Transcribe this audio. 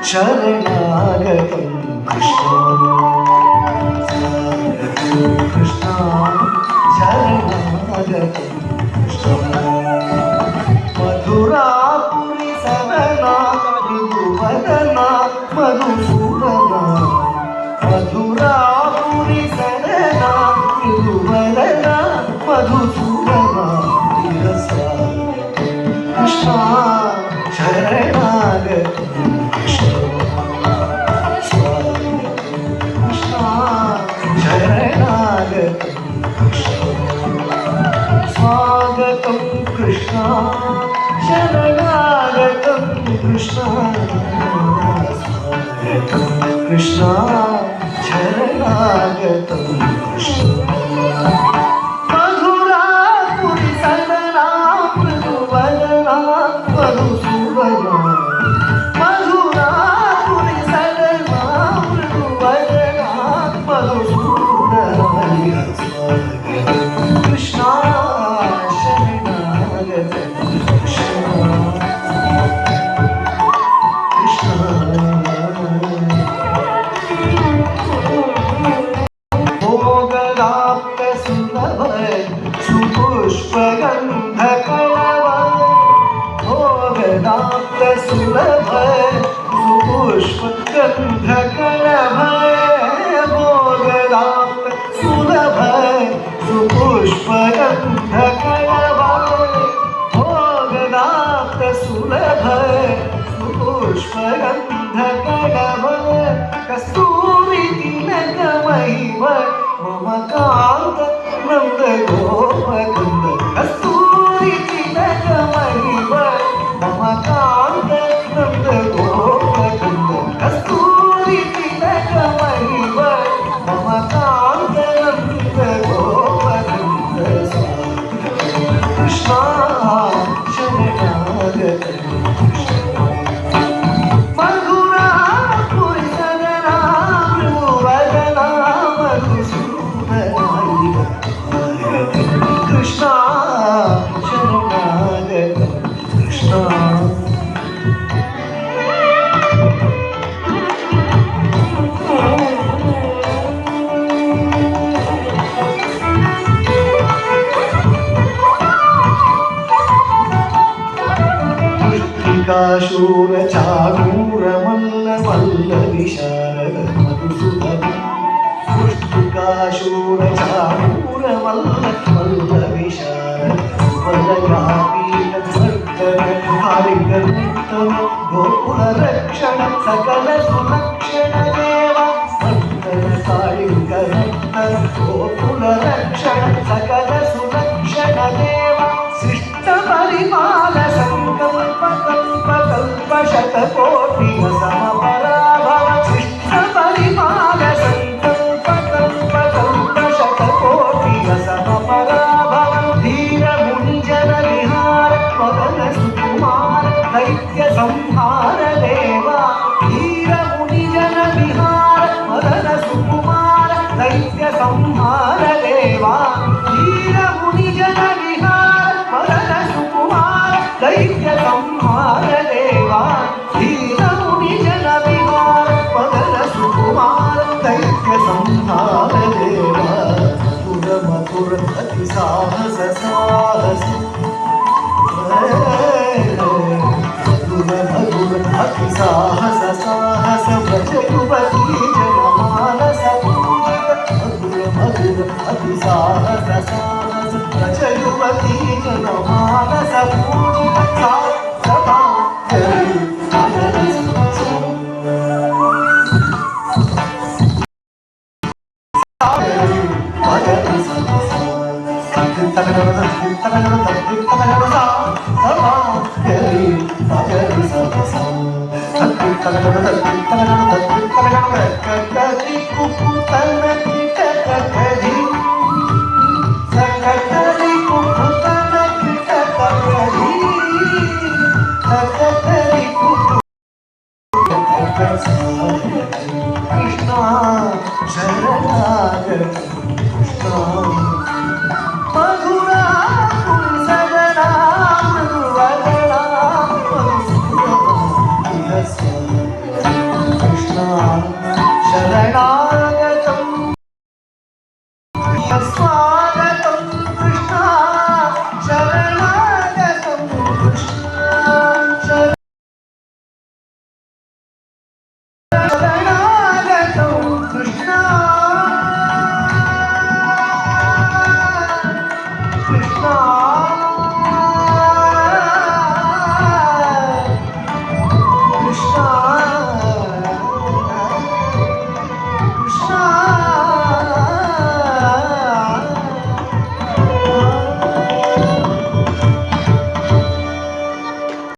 शरणागतं कृष्ण कृष्ण शरणागतं कृष्ण मधुरापुरी सदना मृदुवदना मधुसूदना मधुरापुरी सदना मृदुवदना मधुसूदना कृष्ण शरणागतं स्वागतं कृष्ण शरणागतं कृष्ण स्वागतं कृष्ण शरणागतं कृष्ण मधुरापुरी सदना मृदुवदना मधुसूदना मधुरापुरी सदना मृदुवदना मधुसूदना कृष्ण शरणागतं कृष्ण भोगदाप्त सुलभ सुपुष्पगन्धकलव भोगदाप्त सुलभ सुपुष्पगन्धकलव भोगदाप्त सुलभ सुपुष्पगन्धकलव भोगदाप्त सुलभ सुपुष्पगन्धकलव कस्तूरी तिलकमहिम मम कान्त नन्दगोपकन्द कस्तूरी तिलकमहिम मम कान्त नन्दगोपकन्द कस्तूरी तिलकमहिम मम कान्त नन्दगोपकन्द कृष्ण शरणागतं मधुरापुरी सदना मृदुवदना मधुसूदना कृष्ण शरणागतं कृष्ण शूर चारूर मल्ल मल्ल विशारद मधुसूदन पुष्टिकाशूर चारूर मल्ल मल्ल विशारद वलयापीठ सर्गन हरिगरुत्तम गोकुल रक्षण सकल सुलक्षण देव वर्तन कालिंगरत्न गोकुल रक्षण सकल सुलक्षण देव शिष्ट परिपाल संकल्प कल्प शतकोटि समपराभव शिष्ट परिपाल संकल्प कल्प शतकोटि समपराभव धीर मुनिजन विहार मदन सुकुमार दैत्य संहार देवा धीर मुनिजन विहार मदन सुकुमार दैत्य संहार देवा धीर मुनिजन विहार मदन सुकुमार दैत्य संहार देवा धीर मुनिजन व्रज युवती जनमानस पूजित मधुर मधुर अति साहस साहस व्रज युवती जनमानस पूजित साधना करी कृष्णा शरणागत कृष्णा मधुरा सजना मधुवदना मधुसूदना कृष्णा शरणा